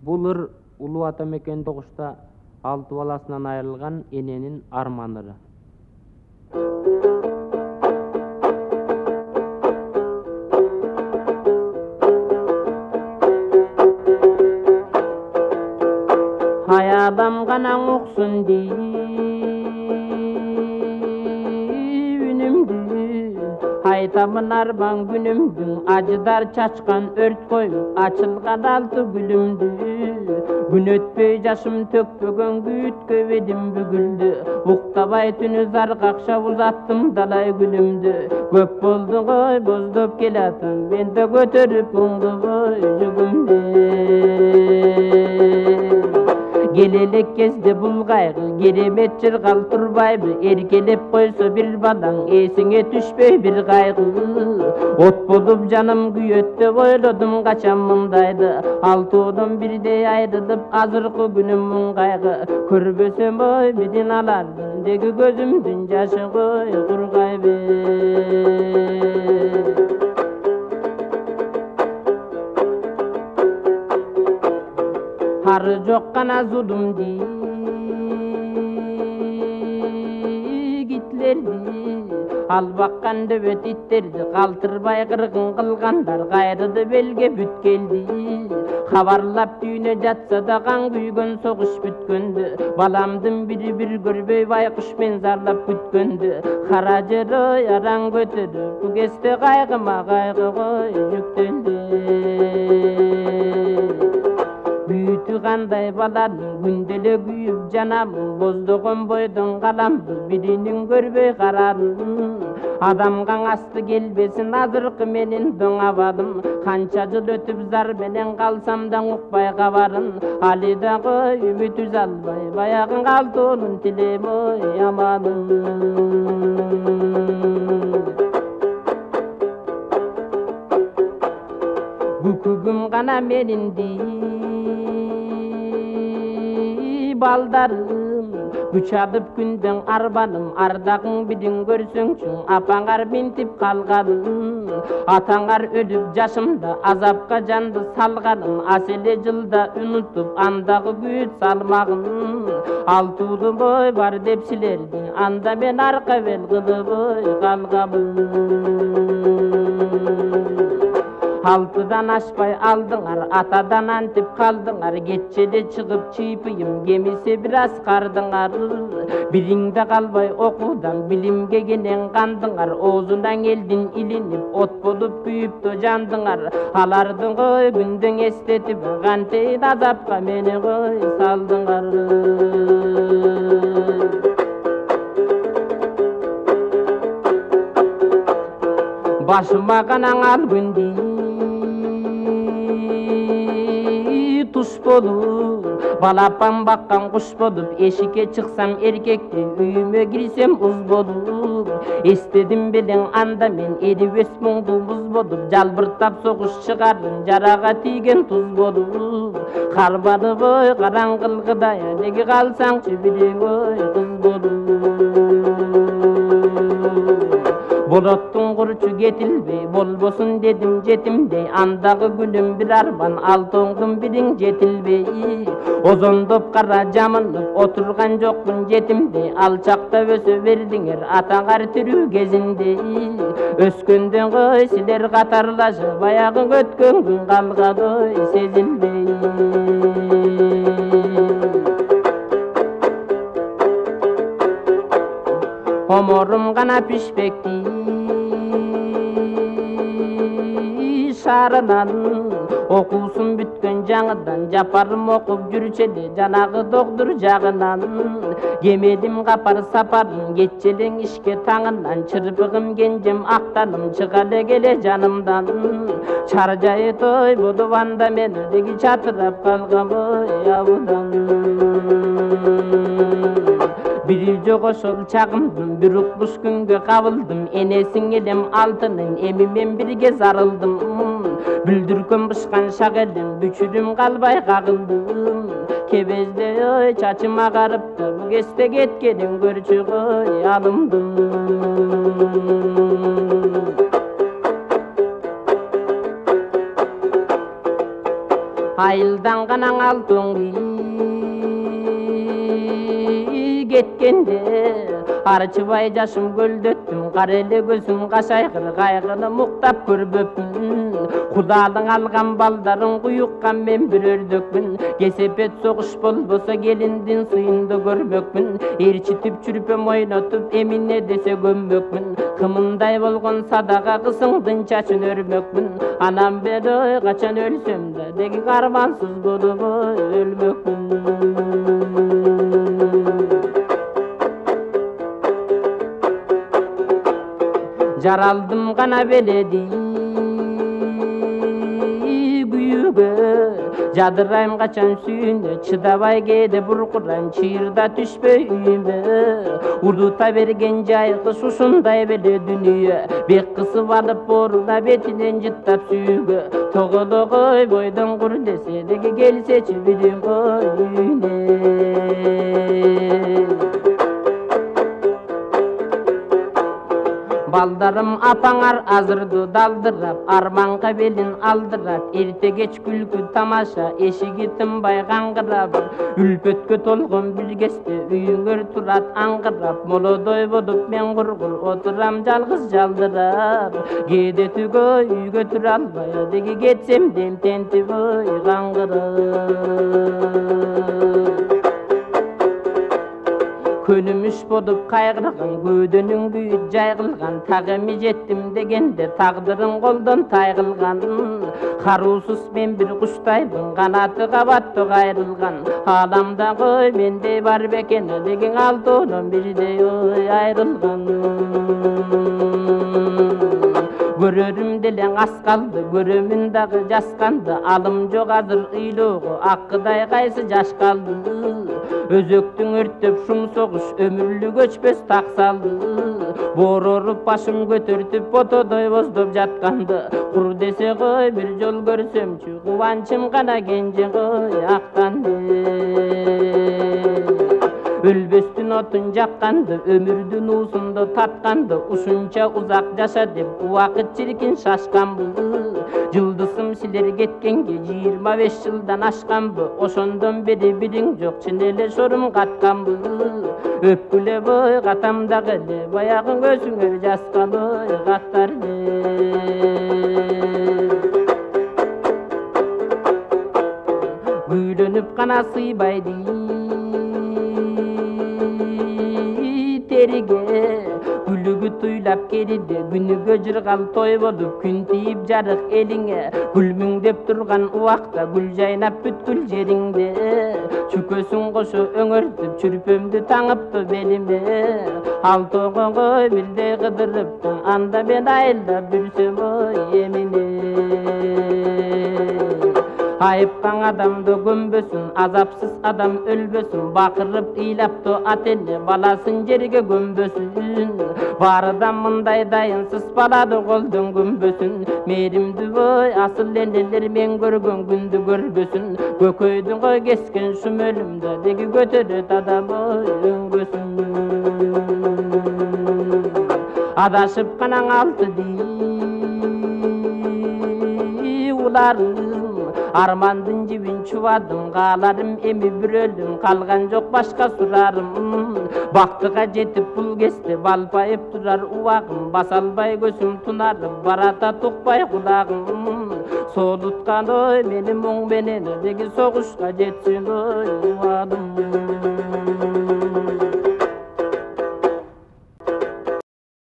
Бул ыр Улуу Ата Мекен Тогушта 6 баласынан айрылган эненин арман ыры. Hay adam gana уксун үнүмдү, айтамын арбан күнүмдү, ажыдар чачкан өрт коюп ачылган алты гүлүмдү. Күн өтпөй жашым төкпөгөн күйүткө бедим бүгүлдү, уктабай түнү заргакша узаттым далай гүлүмдү. Көп болду гой боздоп келатам, мен да көтөрүп оңдобой жүгүмдү. Келелек кезде бул кайгы керемет жыргал турбайбы, эркелеп койсо бир балаң эсиңе түшпөй бир кайгы. От болуп жаным күйөт деп ойлодум качан мындайды, алтоодон бирдей айрылып азыркы күнүм муң кайгы. Көрбөсөм ой бидин алардын деги көзүмдүн жашы кой кургайбы. Ары жок гана зулум гитлерди, албаккан дөбөт иттерди, калтырбай кыргын кылгандар кайрыды белге бүт келди. Хабарлап түйүнө жатса да кан күйгөн согуш бүткөндү, баламдын бири бир көрбөй байкуш мен зарлап күткөндү. Кара жер ой араң көтөрүп бу кезде кайгыма кайгы кой жүктөндү. Бүтү кандай баланын күнделе күйүп жанамын, боздогон бойдон каламды биринин көрбөй карарын. Адамга асты келбесин азыркы менин доң абадым, канча жыл өтүп зар менен калсам да укпай кабарын. Али да кой үмүт үзө албай баягы калтоонун тилейм ой аманын. Күкүгүм гана менин балдарым, күч алып күндөн арбаным, ардагың бидин көрсөңчү апаңар бинтип калганын. Атаңар өлүп жашымда азапка жанды салганын, аселе жылда унутуп андагы күйүт салмагын. Алтуулу бой бар деп силерди, анда мен арка бел кылып ой калгамын. Алтыдан ашпай алдыңар, атадан антип калдыңар, кетчеде чыгып чыйпыйым кемисе бир аз кардыңар. Бириңде калбай окуудан билимге кенен кандыңар, оозунан элдин илинип от болуп күйүп то жандыңар. Алардын кой күндөн эстетип кантейин азапка мени кой салдыңар. Башыма канаң ал күндү туш болуп, балапан баккан куш болуп, эшикке чыксам эркекти, үйүмө кирсем уз болуп. Эстедим белең анда мен эрибес мұңды мұз болуп, жалбыртап согуш чыгардым жарага тийген туз болуп. Карбады бой караңгылгыдай, неге калсаңчы бирең ой кыз болуп. Болоттун курчу кетилбей, болбосун дедим жетимдей, андагы күнүм бир арман, алтоңдун бириң жетилбей. Озондоп кара жамынып отурган жокмун жетимдей, алчакта өсө бердиңер атаңар тирүү кезинде. Өскөндөн кой силер катарлашы, баягы өткөн күн калган ой сезилбей. Коморум гана пишпекти шарынан, окуусун бүткөн жаңыдан жапарым окуп жүрчеде жанагы доктур жагынан. Кемедим капар сапарын кетчелең ишке таңынан, чырпыгым кенжем актаным чыга келе жанымдан. Чар жайы той болуп анда мен деги чатырап калгам ой абудан. Бiri жок ошол чагымдын бир укмуш күнгө кабылдым, энесиң элем алтынын эми мен бирге зарылдым. Бүлдүркөн бышкан шак элем бүчүрүм калбай кагылдым. Кебезде ой чачым агарыпты, бу кезде кеткенин көрчү кой алымдым. айылдан канаң алтын кеткенде арчыбай жашым көлдөттүм кара эле көзүм кашайгыр кайгыны муктап көрбөпмүн кудалың алган балдарын куюккан мен бир өрдөкмүн кесепет согуш болбосо келиндин сыйынды көрмөкмүн ээрчитип чүрпөм ойнотуп эмине десе көммөкмүн кымындай болгон садага кызыңдын чачын өрмөкмүн анан бери качан өлсөм да деги армансыз болуп өлмөкмүн жаралдым гана беледи күйүүгө жадырайм качан сүйүүнө чыдабай кээде буркурайм чыйырда түшпөй үйүмө урдута берген жайкыш ушундай беле дүнүйө бек кысып алып бооруна бетинен жыттап сүйүүгө тогологой бойдон кур десе деги келсечи билиң үйүнө балдарым апаңар азырды далдырап арманга белин алдырат эрте кеч күлкү тамаша эшиги тынбай каңгырап үлпөткө толгон бир кезде үйүңөр турат аңгырап молодой болуп мен кургул отурам жалгыз жалдырап кээде түгө үйгө тура албай деги кетсем дем тентип каңгырап көнүмүш болуп кайгырган көөдөнүң күйүт жайгылган так эми жеттим дегенде тагдырың колдон тайгылган каруусуз мен бир куштайбын канаты кабаттуу кайрылган ааламдагы мендей бар бекен дегиң алтоодон бирдей айрылган көрөрүм делең ас калды көрөмүн дагы жасканды алым жок азыр ыйлоого аккыдай кайсы жаш калды өзөктүң өрттөп шум согуш өмүрлүк өчпөс так салды боороруп башым көтөртүп отодой боздоп жатканды кур десе кой бир жол көрсөмчү кубанчым гана кенже кой актанды өлбөстүн отун жакканды өмүрдүн уусунду татканды ушунча узак жаша деп убакыт чиркин шашканбы жылдысым силер кеткенге 25 жылдан ашканбы ошондон бери бириң жок чын эле шорум катканбы өпкүлө бой катамдагы эле баягы көзүңөр жаскалы каттарды күйлөнүп гана сыйбайды териге күлүгү туйлап кериде күнүгө жыргал той болуп күн тийип жарык элиңе күлмүңдеп турган убакта гүл жайнап бүткүл жериңде чүкөсүң кошо өңөртүп чүрпөмдү таңыптı белиме алтоого бирдей кыдырыптı анда мен айылдап жүрсөм эмине айыпкан адамды көмбөсүн азапсыз адам өлбөсүн бакырып ыйлаптı ат эне баласын жерге көмбөсүн баарыдан мындай дайынсыз баланы колдон көмбөсүн мээримдүү бой асыл энелер мен көргөн күндү көрбөсүн көкөйдүн кой кескен шум өлүмдө деги көтөрөт адам өңгөсүн адашып канаң алты уларым армандын жибин чубадым кааларым эми бирөлүм калган жок башка сурарым бактыга жетип бул кезде балпайып турар убагым баса албай көзүм тунарып барата тукпай кулагым соолуткан ой мени моң менен деги согушка жетсин ой убадым